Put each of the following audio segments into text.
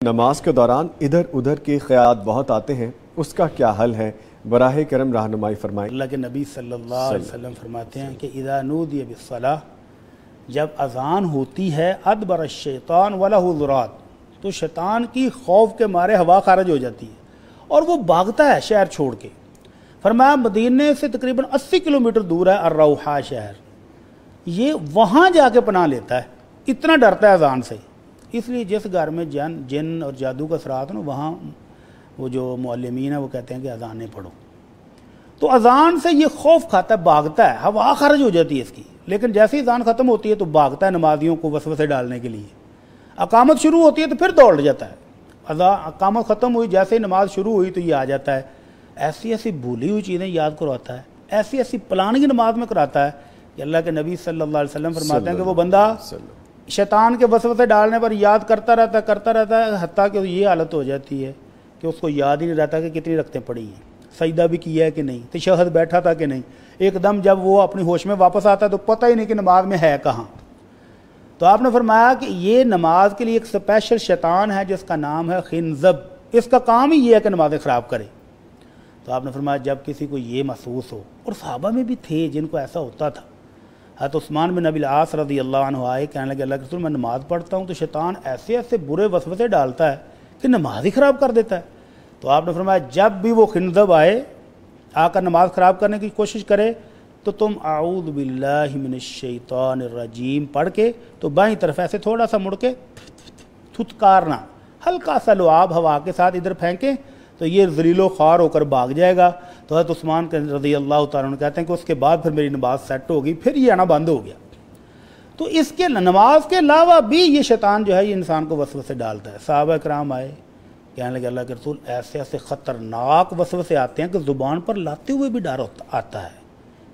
نماز کے دوران ادھر ادھر کے خیالات بہت آتے ہیں، اس کا کیا حل ہے؟ براہ کرم رہنمائی فرمائیں۔ اللہ کے نبی صلی اللہ علیہ وسلم فرماتے ہیں کہ اذا نودی بالصلاۃ، جب اذان ہوتی ہے ادبر الشیطان ولہ ذرات، تو شیطان کی خوف کے مارے ہوا خارج ہو جاتی ہے اور وہ بھاگتا ہے شہر چھوڑ کے۔ فرمایا مدینے سے تقریباً 80 کلومیٹر دور ہے الروحہ شہر، یہ وہاں جا کے پناہ لیتا ہے، اتنا ڈرتا ہے اذان سے۔ اس لیے جس گھر میں جن اور جادو کا اثرات ہو، وہاں وہ جو معلمین ہیں وہ کہتے ہیں کہ اذانیں پڑھو، تو اذان سے یہ خوف کھاتا ہے، بھاگتا ہے، ہوا خارج ہو جاتی ہے اس کی۔ لیکن جیسے ہی اذان ختم ہوتی ہے تو بھاگتا ہے نمازیوں کو وسوسے ڈالنے کے لیے۔ اقامت شروع ہوتی ہے تو پھر دوڑ جاتا ہے، اقامت ختم ہوئی، جیسے ہی نماز شروع ہوئی تو یہ آ جاتا ہے، ایسی ایسی بھولی ہوئی چیزیں یاد کرواتا ہے، ایسی ایسی پلاننگ نماز میں کراتا ہے کہ اللہ کے نبی صلی اللہ علیہ وسلم فرماتے ہیں کہ وہ بندہ شیطان کے وسوسے ڈالنے پر یاد کرتا رہتا ہے حتیٰ کہ یہ حالت ہو جاتی ہے کہ اس کو یاد ہی نہیں رہتا کہ کتنی رکعتیں پڑھی ہیں، سجدہ بھی کیا ہے کہ نہیں، تشہد بیٹھا تھا کہ نہیں۔ ایک دم جب وہ اپنی ہوش میں واپس آتا ہے تو پتہ ہی نہیں کہ نماز میں ہے کہاں۔ تو آپ نے فرمایا کہ یہ نماز کے لیے ایک اسپیشل شیطان ہے جس کا نام ہے خنزب، اس کا کام ہی یہ ہے کہ نمازیں خراب کرے۔ تو آپ نے فرمایا جب کسی کو یہ محسوس ہو، اور صحابہ میں بھی تھے جن کو ایسا ہوتا تھا، حضرت عثمان بن ابی العاص رضی اللہ عنہ آئے، کہنے لگے اللہ کے رسول میں نماز پڑھتا ہوں تو شیطان ایسے ایسے برے وسوسے ڈالتا ہے کہ نماز ہی خراب کر دیتا ہے۔ تو آپ نے فرمایا جب بھی وہ خنزب آئے آ کر نماز خراب کرنے کی کوشش کرے تو تم اعوذ باللہ من الشیطان الرجیم پڑھ کے تو بائیں طرف ایسے تھوڑا سا مڑ کے تھتکارنا، ہلکا سا لعاب ہوا کے ساتھ ادھر پھینکیں تو یہ ذلیل و خوار ہو کر بھاگ جائے گا۔ تو حضرت عثمان رضی اللہ تعالیٰ عنہ کہتے ہیں کہ اس کے بعد پھر میری نماز سیٹ ہو گئی، پھر یہ آنا بند ہو گیا۔ تو اس کے نماز کے علاوہ بھی یہ شیطان جو ہے یہ انسان کو وسوسے ڈالتا ہے۔ صحابہ کرام آئے، کہنے لگے اللہ کے رسول ایسے ایسے خطرناک وسوسے آتے ہیں کہ زبان پر لاتے ہوئے بھی ڈر آتا ہے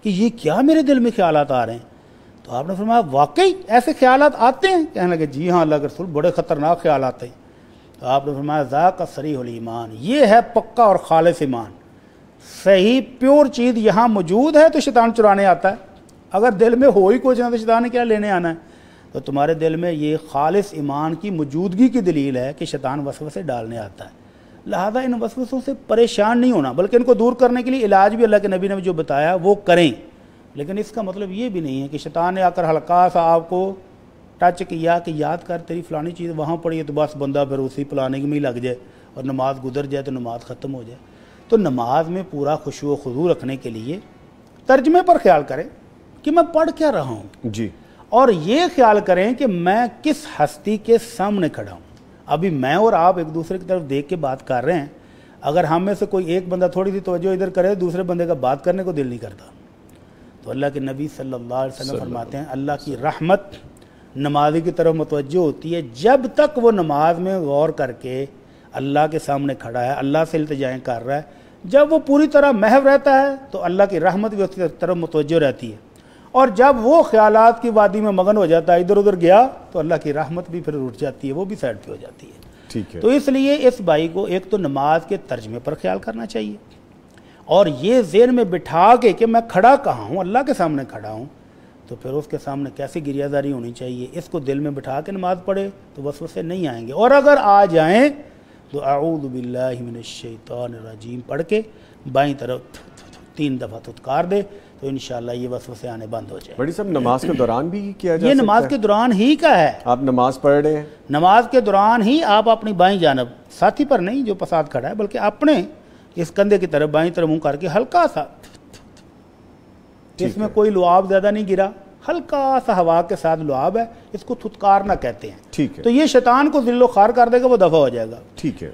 کہ یہ کیا میرے دل میں خیالات آ رہے ہیں۔ تو آپ نے فرمایا واقعی ایسے خیالات آتے ہیں؟ کہنے لگے جی ہاں اللہ کے رسول بڑے خطرناک خیالات ہیں۔ تو آپ نے فرمایا ذاک صریح الایمان، یہ ہے پکا اور خالص ایمان، صحیح پیور چیز یہاں موجود ہے تو شیطان چرانے آتا ہے، اگر دل میں ہو ہی کچھ نہ تو شیطان نے کیا لینے آنا ہے۔ تو تمہارے دل میں یہ خالص ایمان کی موجودگی کی دلیل ہے کہ شیطان وسوسے ڈالنے آتا ہے۔ لہذا ان وسوسوں سے پریشان نہیں ہونا، بلکہ ان کو دور کرنے کے لیے علاج بھی اللہ کے نبی نے جو بتایا وہ کریں۔ لیکن اس کا مطلب یہ بھی نہیں ہے کہ شیطان نے آ کر ہلکا سا آپ کو ٹچ کیا کہ یاد کر تیری فلانی چیز وہاں پڑی ہے، تو بس بندہ پھر اسی پلاننگ میں ہی لگ جائے اور نماز گزر جائے تو نماز ختم ہو جائے۔ تو نماز میں پورا خشوع و خضوع رکھنے کے لیے ترجمے پر خیال کریں کہ میں پڑھ کیا رہا ہوں جی، اور یہ خیال کریں کہ میں کس ہستی کے سامنے کھڑا ہوں۔ ابھی میں اور آپ ایک دوسرے کی طرف دیکھ کے بات کر رہے ہیں، اگر ہم میں سے کوئی ایک بندہ تھوڑی سی توجہ ادھر کرے دوسرے بندے کا بات کرنے کو دل نہیں کرتا۔ تو اللہ کے نبی صلی اللہ علیہ وسلم فرماتے ہیں اللہ کی رحمت نمازی کی طرف متوجہ ہوتی ہے جب تک وہ نماز میں غور کر کے اللہ کے سامنے کھڑا ہے، اللہ سے التجائیں کر رہا ہے۔ جب وہ پوری طرح محو رہتا ہے تو اللہ کی رحمت بھی اس کی طرف متوجہ رہتی ہے، اور جب وہ خیالات کی وادی میں مگن ہو جاتا ہے، ادھر ادھر گیا، تو اللہ کی رحمت بھی پھر اٹھ جاتی ہے، وہ بھی سائڈ پہ ہو جاتی ہے۔ ٹھیک ہے۔ تو اس لیے اس بھائی کو ایک تو نماز کے ترجمے پر خیال کرنا چاہیے، اور یہ ذہن میں بٹھا کے کہ میں کھڑا کہاں ہوں، اللہ کے سامنے کھڑا ہوں، تو پھر اس کے سامنے کیسی گریہ زاری ہونی چاہیے، اس کو دل میں بٹھا کے نماز پڑھے تو وسوسے نہیں آئیں گے، اور اگر آ جائیں تو اعوذ باللہ من الشیطان الرجیم پڑھ کے بائیں طرف 3 دفعہ تھتکار دے تو انشاءاللہ یہ وسوسے آنے بند ہو جائیں۔ بڑی صاحب نماز کے دوران بھی کیا جا سکتا ہے؟ یہ نماز کے دوران ہی کا ہے، آپ نماز پڑھ رہے ہیں، نماز کے دوران ہی آپ اپنی بائیں جانب، ساتھی پر نہیں جو پساد کھڑا ہے، بلکہ اپنے اس کندھے کی طرف بائیں طرف منہ کر کے ہلکا سا، اس میں کوئی لعاب زیادہ نہیں گرا، ہلکا سا ہوا کے ساتھ لعاب ہے، اس کو تھتکارنا کہتے ہیں۔ ٹھیک ہے، تو یہ شیطان کو ذل و خوار کر دے گا، وہ دفع ہو جائے گا۔ ٹھیک ہے۔